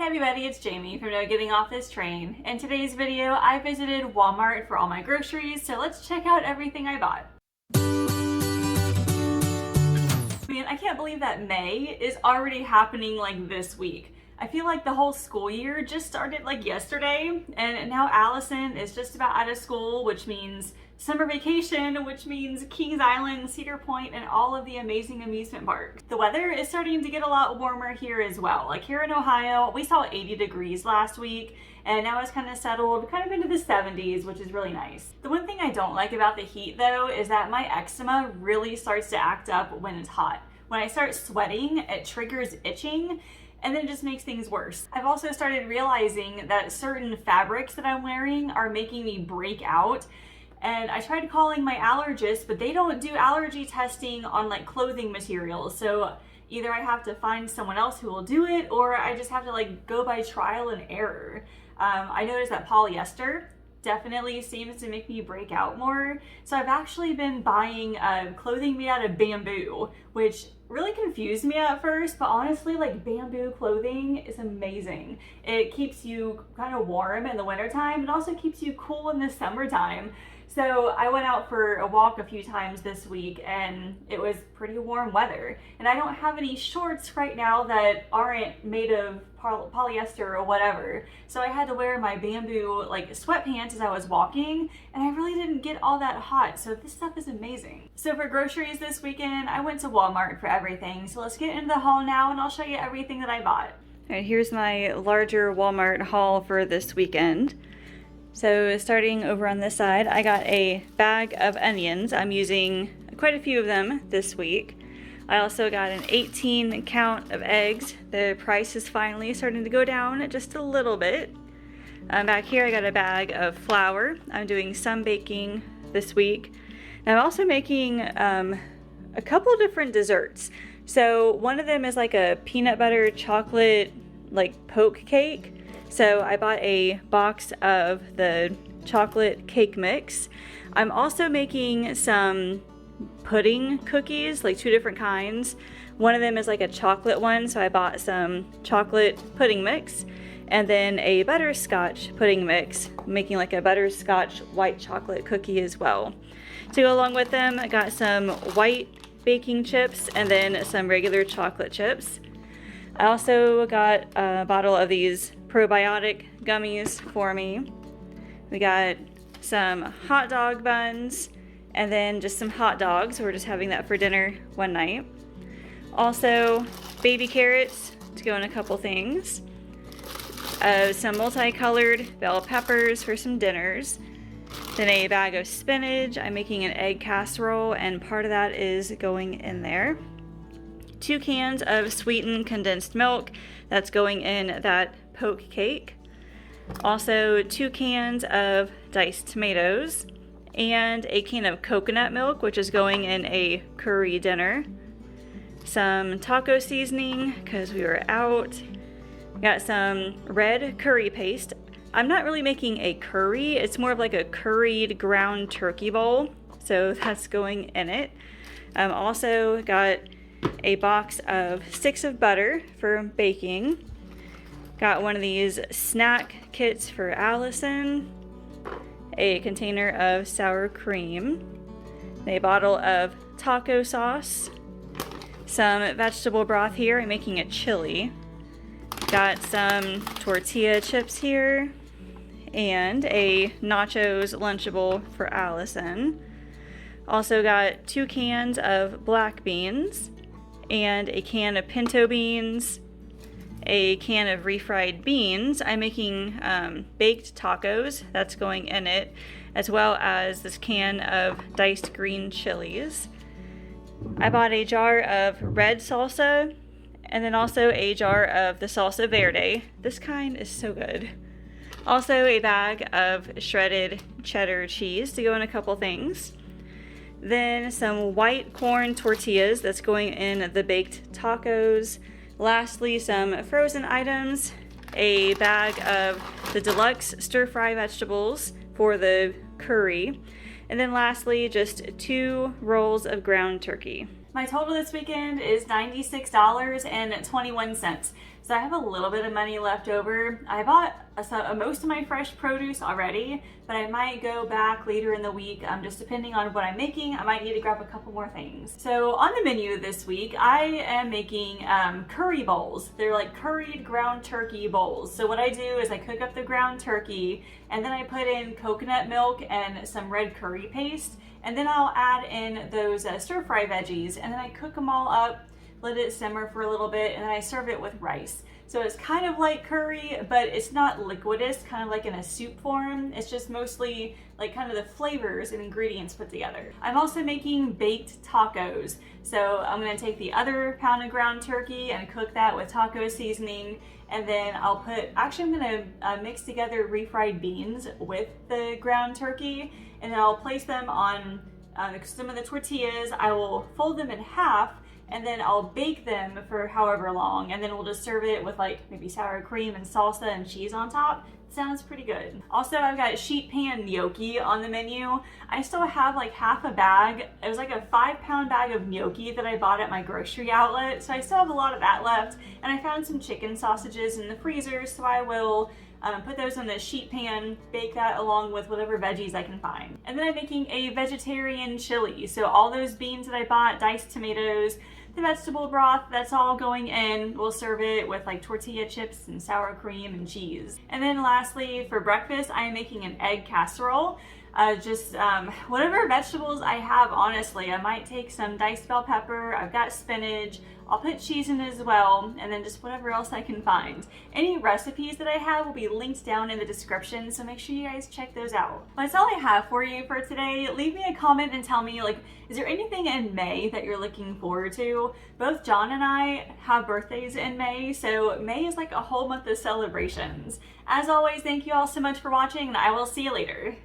Hey everybody, it's Jamie from No Getting Off This Train. In today's video, I visited Walmart for all my groceries, so let's check out everything I bought. Man, I can't believe that May is already happening like this week. I feel like the whole school year just started like yesterday, and now Allison is just about out of school, which means summer vacation, which means Kings Island, Cedar Point, and all of the amazing amusement parks. The weather is starting to get a lot warmer here as well. Like here in Ohio, we saw 80 degrees last week, and now it's kind of settled kind of into the 70s, which is really nice. The one thing I don't like about the heat though is that my eczema really starts to act up when it's hot. When I start sweating, it triggers itching, and then it just makes things worse. I've also started realizing that certain fabrics that I'm wearing are making me break out. And I tried calling my allergist, but they don't do allergy testing on like clothing materials. So either I have to find someone else who will do it, or I just have to like go by trial and error. I noticed that polyester definitely seems to make me break out more. So I've actually been buying clothing made out of bamboo, which really confused me at first, but honestly, like bamboo clothing is amazing. It keeps you kind of warm in the wintertime and also keeps you cool in the summertime. So I went out for a walk a few times this week and it was pretty warm weather. And I don't have any shorts right now that aren't made of polyester or whatever. So I had to wear my bamboo like sweatpants as I was walking, and I really didn't get all that hot. So this stuff is amazing. So for groceries this weekend, I went to Walmart for everything. So let's get into the haul now and I'll show you everything that I bought. All right, here's my larger Walmart haul for this weekend. So starting over on this side, I got a bag of onions. I'm using quite a few of them this week. I also got an 18 count of eggs. The price is finally starting to go down just a little bit. Back here I got a bag of flour. I'm doing some baking this week. And I'm also making a couple different desserts. So one of them is like a peanut butter chocolate like poke cake. So I bought a box of the chocolate cake mix. I'm also making some pudding cookies, like two different kinds. One of them is like a chocolate one, so I bought some chocolate pudding mix, and then a butterscotch pudding mix, making like a butterscotch white chocolate cookie as well. To go along with them, I got some white baking chips and then some regular chocolate chips. I also got a bottle of these probiotic gummies for me. We got some hot dog buns and then just some hot dogs. We're just having that for dinner one night. Also baby carrots to go in a couple things. Some multicolored bell peppers for some dinners. Then a bag of spinach. I'm making an egg casserole and part of that is going in there. 2 cans of sweetened condensed milk. That's going in that poke cake. Also 2 cans of diced tomatoes and a can of coconut milk, which is going in a curry dinner. Some taco seasoning because we were out. Got some red curry paste. I'm not really making a curry, it's more of like a curried ground turkey bowl, so that's going in it. Also got a box of sticks of butter for baking. Got one of these snack kits for Allison, a container of sour cream, a bottle of taco sauce, some vegetable broth here. I'm making a chili. Got some tortilla chips here, and a nachos Lunchable for Allison. Also got 2 cans of black beans, and a can of pinto beans, a can of refried beans. I'm making baked tacos, that's going in it, as well as this can of diced green chilies. I bought a jar of red salsa, and then also a jar of the salsa verde. This kind is so good. Also a bag of shredded cheddar cheese to go in a couple things. Then some white corn tortillas that's going in the baked tacos. Lastly, some frozen items, a bag of the deluxe stir-fry vegetables for the curry, and then lastly, just 2 rolls of ground turkey. My total this weekend is $96.21. So So I have a little bit of money left over. I bought most of my fresh produce already, but I might go back later in the week, just depending on what I'm making. I might need to grab a couple more things. So on the menu this week, I am making curry bowls. They're like curried ground turkey bowls. So what I do is I cook up the ground turkey, and then I put in coconut milk and some red curry paste, and then I'll add in those stir fry veggies, and then I cook them all up, let it simmer for a little bit, and then I serve it with rice. So it's kind of like curry, but it's not liquidous, kind of like in a soup form. It's just mostly like kind of the flavors and ingredients put together. I'm also making baked tacos. So I'm gonna take the other pound of ground turkey and cook that with taco seasoning. And then I'm gonna mix together refried beans with the ground turkey, and then I'll place them on some of the tortillas. I will fold them in half, and then I'll bake them for however long, and then we'll just serve it with like maybe sour cream and salsa and cheese on top. Sounds pretty good. Also, I've got sheet pan gnocchi on the menu. I still have like half a bag. It was like a 5-pound bag of gnocchi that I bought at my grocery outlet, so I still have a lot of that left. And I found some chicken sausages in the freezer, so I will put those in the sheet pan, bake that along with whatever veggies I can find. And then I'm making a vegetarian chili. So all those beans that I bought, diced tomatoes, the vegetable broth, that's all going in. We'll serve it with like tortilla chips and sour cream and cheese. And then lastly, for breakfast, I am making an egg casserole. Whatever vegetables I have, honestly. I might take some diced bell pepper, I've got spinach, I'll put cheese in as well, and then just whatever else I can find. Any recipes that I have will be linked down in the description, so make sure you guys check those out. That's all I have for you for today. Leave me a comment and tell me, like, is there anything in May that you're looking forward to? Both John and I have birthdays in May, so May is like a whole month of celebrations. As always, thank you all so much for watching, and I will see you later.